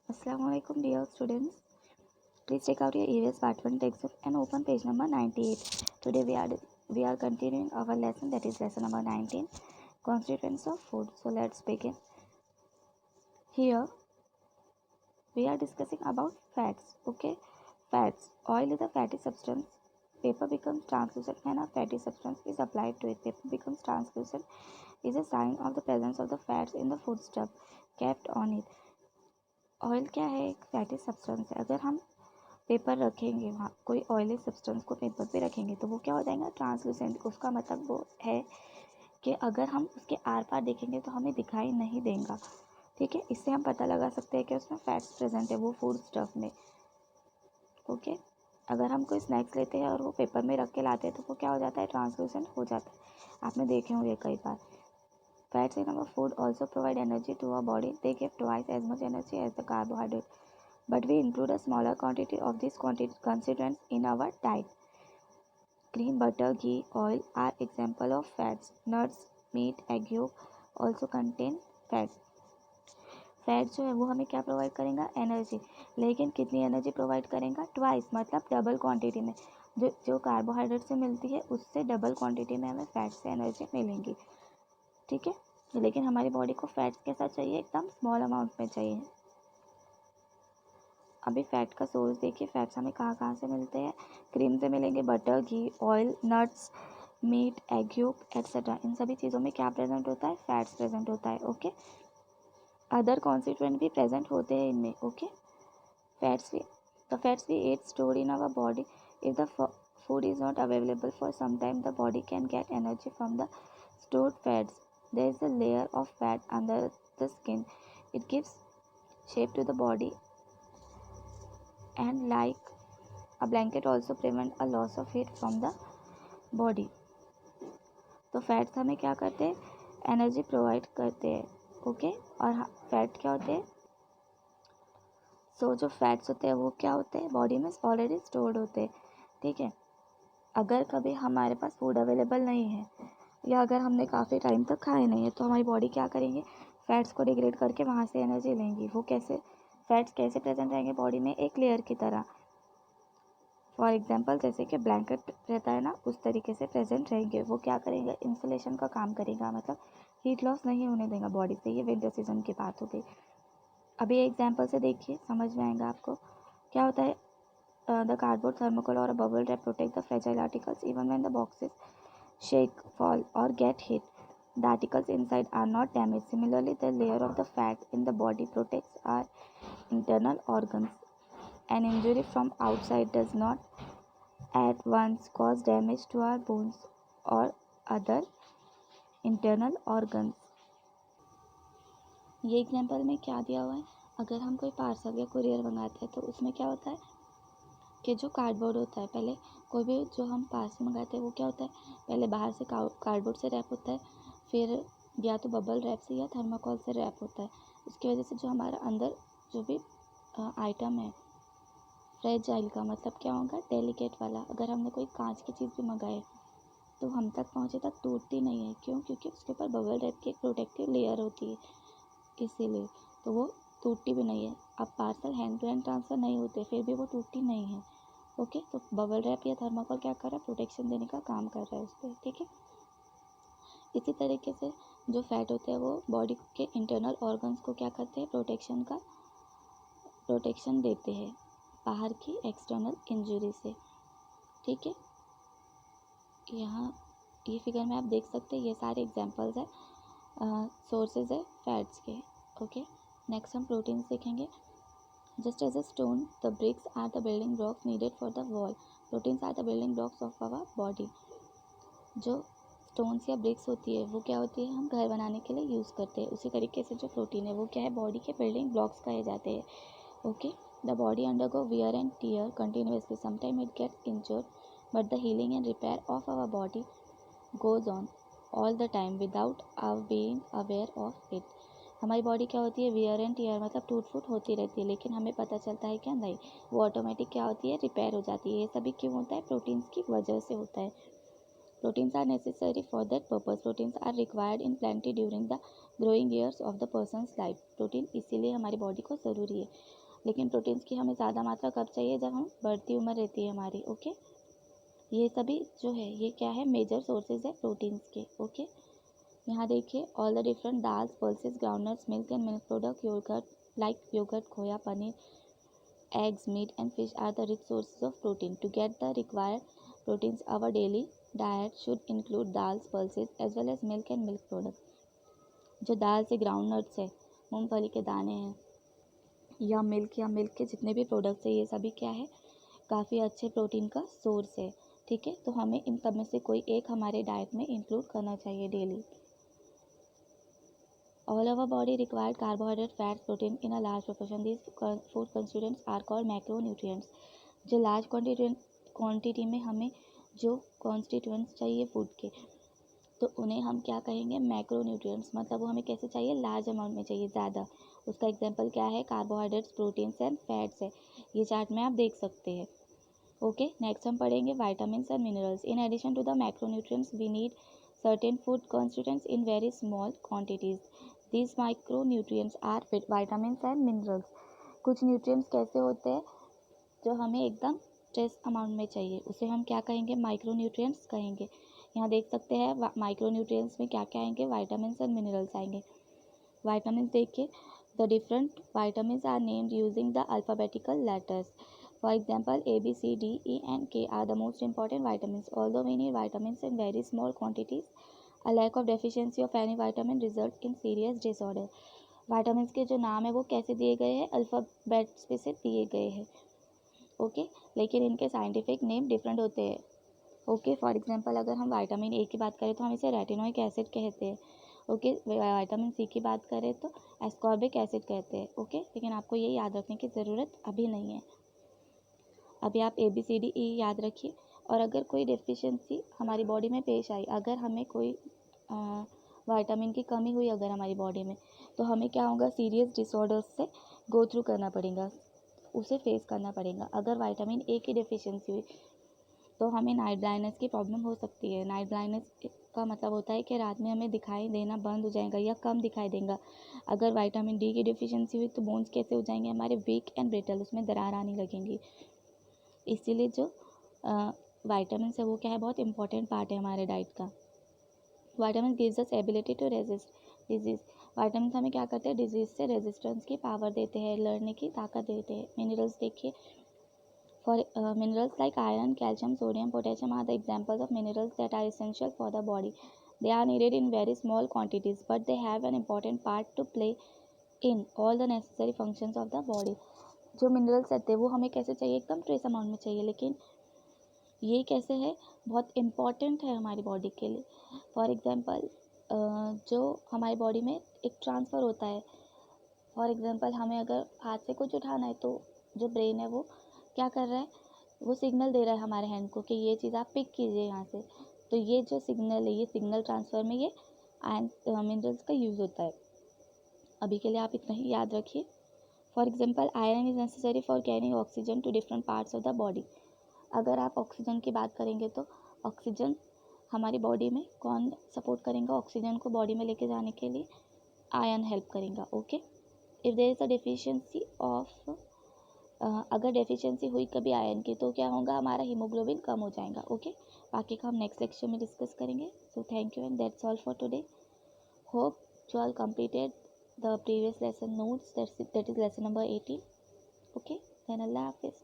Assalamualaikum dear students. Please take out your EVS part 1 textbook and open page number 98. Today we are continuing our lesson, that is lesson number 19, constituents of food. So let's begin. Here we are discussing about fats. Okay, fats. Oil is a fatty substance. Paper becomes translucent when a fatty substance is applied to it. Paper becomes translucent is a sign of the presence of the fats in the foodstuff kept on it. Oil क्या है? एक fatty substance है. अगर हम paper रखेंगे, वहाँ कोई oily substance को पेपर पे रखेंगे तो वो क्या हो जाएगा? ट्रांसलूसेंट. उसका मतलब वो है कि अगर हम उसके आर पार देखेंगे तो हमें दिखाई नहीं देगा. ठीक है, इससे हम पता लगा सकते हैं कि उसमें फैट्स प्रेजेंट है वो फूड स्टफ में. ओके, अगर हम कोई स्नैक्स लेते हैं और वो पेपर में रख के लाते हैं तो वो क्या हो जाता है? ट्रांसलूसेंट हो जाता है. आपने देखे होंगे कई बार. Fats in our food also provide energy to our body. They give twice as much energy as the carbohydrate. But we include a smaller quantity of these constituents in our diet. Cream, butter, ghee, oil are example of fats. Nuts, meat, egg yolk also contain fats. Fat जो है वो हमें क्या provide करेगा? Energy. लेकिन कितनी energy provide करेगा? Twice, मतलब डबल क्वांटिटी में. जो कार्बोहाइड्रेट से मिलती है उससे डबल क्वांटिटी में हमें फैट से एनर्जी मिलेंगी. ठीक है, लेकिन हमारी बॉडी को फैट्स कैसा चाहिए? एकदम स्मॉल अमाउंट में चाहिए. अभी फैट का सोर्स देखिए. फैट्स हमें कहाँ कहाँ से मिलते हैं? क्रीम से मिलेंगे, बटर, घी, oil, nuts, meat, egg yolk etcetera. इन सभी चीज़ों में क्या प्रेजेंट होता है? फैट्स प्रेजेंट होता है. ओके, अदर कॉन्स्टिट्यूएंट भी प्रेजेंट होते हैं इनमें. Okay, fats we eat stored in our body. If the food is not available for some time, the body can get energy from the stored fats. There is a layer of fat under the skin. It gives shape to the body and like a blanket also prevent a loss of heat from the body. तो fats हमें क्या करते हैं? Energy provide करते हैं. Okay, और fat क्या होते हैं? जो फैट्स होते हैं वो क्या होते हैं? बॉडी में ऑलरेडी स्टोर्ड होते हैं. ठीक है, अगर कभी हमारे पास फूड अवेलेबल नहीं है या अगर हमने काफ़ी टाइम तक खाए नहीं है तो हमारी बॉडी क्या करेंगे? फैट्स को डिग्रेड करके वहाँ से एनर्जी लेंगी. वो कैसे? फैट्स कैसे प्रेजेंट रहेंगे बॉडी में? एक लेयर की तरह. फॉर एग्जांपल जैसे कि ब्लैंकेट रहता है ना, उस तरीके से प्रेजेंट रहेंगे. वो क्या करेंगे? इंसुलेशन का काम करेगा, मतलब हीट लॉस नहीं होने देगा बॉडी से. ये विंटर सीजन की बात हो गई. अभी एग्जाम्पल से देखिए, समझ में आएगा आपको. क्या होता है? द कार्डबोर्ड, थर्मोकोल और bubble wrap protect the fragile articles even when the boxes shake, fall, or get hit. The articles inside are not damaged. Similarly, the layer of the fat in the body protects our internal organs. An injury from outside does not at once cause damage to our bones or other internal organs. ये example में क्या दिया हुआ है? अगर हम कोई parcel या कुरियर मंगाते हैं तो उसमें क्या होता है कि जो कार्डबोर्ड होता है, पहले कोई भी जो हम पार्सल मंगाते हैं वो क्या होता है? पहले बाहर से कार्डबोर्ड से रैप होता है, फिर या तो बबल रैप से या थर्माकोल से रैप होता है. उसकी वजह से जो हमारा अंदर जो भी आइटम है फ्रेजाइल का मतलब क्या होगा? डेलिकेट वाला. अगर हमने कोई कांच की चीज़ भी मंगाए तो हम तक पहुँचे तक टूटती नहीं है. क्यों? क्योंकि उसके ऊपर बबल रैप की एक प्रोटेक्टिव लेयर होती है, इसीलिए तो वो टूटती भी नहीं है. अब parcel hand to hand transfer नहीं होते फिर भी वो टूटती नहीं है. ओके, तो बबल रैप या थर्माकोल क्या कर रहा है? प्रोटेक्शन देने का काम कर रहा है उस पर. ठीक है, इसी तरीके से जो फैट होते हैं वो बॉडी के इंटरनल ऑर्गन्स को क्या करते हैं? प्रोटेक्शन देते हैं बाहर की एक्सटर्नल इंजरी से. ठीक है, यहाँ ये फिगर में आप देख सकते हैं, ये सारे एग्जांपल्स है, सोर्सेज है फैट्स के. ओके, नेक्स्ट हम प्रोटीन्स देखेंगे. Just as a stone, the bricks are the building blocks needed for the wall. Proteins are the building blocks of our body. जो स्टोन्स या ब्रिक्स होती है वो क्या होती है? हम घर बनाने के लिए यूज़ करते हैं. उसी तरीके से जो प्रोटीन है वो क्या है? बॉडी के बिल्डिंग ब्लॉक्स कहे जाते हैं. Okay, the body undergo wear and tear continuously. Sometime it gets injured but the healing and repair of our body goes on all the time without our being aware of it. हमारी body क्या होती है? Wear and tier मतलब टूट फूट होती रहती है, लेकिन हमें पता चलता है क्या? नहीं, वो ऑटोमेटिक क्या होती है? रिपेयर हो जाती है. ये सभी क्यों होता है? प्रोटीन्स की वजह से होता है. Proteins are necessary for that purpose. Proteins are required in plenty during the growing years of the person's life. Protein इसीलिए हमारी बॉडी को ज़रूरी है, लेकिन प्रोटीन्स की हमें ज़्यादा मात्रा कब चाहिए, जब हम बढ़ती उम्र रहती है हमारी. ओके, ये सभी जो है ये क्या है, मेजर सोर्सेज है प्रोटीन्स के. ओके, यहाँ देखिए, all the different dals, pulses, groundnuts, milk and milk product, yogurt like yogurt, खोया, paneer, eggs, meat and fish are the rich sources of protein. To get the required proteins, our daily diet should include dals, pulses as well as milk and milk products. जो दाल से ground nuts है, मूंगफली के दाने हैं, या milk के जितने भी प्रोडक्ट्स हैं, ये सभी क्या है, काफ़ी अच्छे प्रोटीन का सोर्स है. ठीक है, तो हमें इन सब में से कोई एक हमारे डाइट में इंक्लूड करना चाहिए daily. All our body required carbohydrate, fats, protein in a large proportion. These food constituents are called macronutrients. जो लार्ज क्वांटिटी में हमें जो कॉन्स्टिट्यूएंट्स चाहिए फूड के, तो उन्हें हम क्या कहेंगे, मैक्रोन्यूट्रिएंट्स. मतलब वो हमें कैसे चाहिए, लार्ज अमाउंट में चाहिए, ज़्यादा. उसका एग्जांपल क्या है, कार्बोहाइड्रेट्स, प्रोटीन्स एंड फैट्स है. ये चार्ट में आप देख सकते हैं. ओके, नेक्स्ट हम पढ़ेंगे vitamins and minerals. In addition to the macronutrients, we need certain food constituents in very small quantities. These micronutrients are vitamins and minerals. कुछ न्यूट्रिएंट्स कैसे होते हैं, जो हमें एकदम ट्रेस अमाउंट में चाहिए, उसे हम क्या कहेंगे, माइक्रोन्यूट्रिएंट्स कहेंगे. यहाँ देख सकते हैं माइक्रोन्यूट्रिएंट्स में क्या क्या आएंगे, विटामिन्स एंड मिनरल्स आएंगे. विटामिन्स देखिए, the different vitamins are named using the alphabetical letters. For example, A, B, C, D, E and K are the most important vitamins. Although we need vitamins in very small quantities, a lack of deficiency of any vitamin result in serious disorder. vitamins के जो नाम है वो कैसे दिए गए हैं, alphabets पे से दिए गए हैं. ओके, लेकिन इनके साइंटिफिक नेम डिफरेंट होते हैं. ओके, फॉर एग्जांपल अगर हम विटामिन ए की बात करें तो हम इसे रेटिनोइक एसिड कहते हैं. ओके, विटामिन सी की बात करें तो एस्कॉर्बिक एसिड कहते हैं. ओके, लेकिन आपको ये याद रखने की ज़रूरत अभी नहीं है. अभी आप ABCDE याद रखिए. और अगर कोई डेफिशिएंसी हमारी बॉडी में पेश आई, अगर हमें कोई विटामिन की कमी हुई अगर हमारी बॉडी में, तो हमें क्या होगा, सीरियस डिसऑर्डर्स से गो थ्रू करना पड़ेगा, उसे फेस करना पड़ेगा. अगर विटामिन ए की डेफिशिएंसी हुई तो हमें नाइट ब्लाइंडनेस की प्रॉब्लम हो सकती है. नाइट ब्लाइंडनेस का मतलब होता है कि रात में हमें दिखाई देना बंद हो जाएगा या कम दिखाई देगा. अगर विटामिन डी की डेफिशिएंसी हुई तो बोन्स कैसे हो जाएंगे हमारे, वीक एंड ब्रिटल, उसमें दरार आने लगेंगी. इसीलिए जो विटामिन्स है वो क्या है, बहुत इंपॉर्टेंट पार्ट है हमारे डाइट का. Vitamin gives us ability to resist disease. Vitamin हमें क्या करते हैं, डिजीज़ से रेजिस्टेंस की पावर देते हैं, लड़ने की ताकत देते हैं. मिनरल्स देखिए, for minerals like iron, calcium, sodium, potassium are the examples of minerals that are essential for the body. They are needed in very small quantities, but they have an important part to play in all the necessary functions of the body. जो minerals रहते हैं वो हमें कैसे चाहिए, एकदम trace amount में चाहिए, लेकिन ये कैसे है, बहुत इम्पॉर्टेंट है हमारी बॉडी के लिए. फॉर एग्ज़ाम्पल जो हमारी बॉडी में एक ट्रांसफ़र होता है. फॉर एग्ज़ाम्पल हमें अगर हाथ से कुछ उठाना है तो जो ब्रेन है वो क्या कर रहा है, वो सिग्नल दे रहा है हमारे हैंड को कि ये चीज़ आप पिक कीजिए यहाँ से. तो ये जो सिग्नल है, ये सिग्नल ट्रांसफ़र में ये मिनरल्स का यूज़ होता है. अभी के लिए आप इतना ही याद रखिए. For example, iron is necessary for carrying oxygen to different parts of the body. अगर आप ऑक्सीजन की बात करेंगे तो ऑक्सीजन हमारी बॉडी में कौन सपोर्ट करेंगे, ऑक्सीजन को बॉडी में लेके जाने के लिए आयरन हेल्प करेगा. Okay, if there is a deficiency of, अगर डेफिशिएंसी हुई कभी आयरन की तो क्या होगा, हमारा हीमोग्लोबिन कम हो जाएगा. ओके, बाकी का हम नेक्स्ट लेक्चर में डिस्कस करेंगे. So thank you and that's all for today. Hope you all completed the previous lesson notes, that is lesson number 18. Okay, then Allah Hafiz.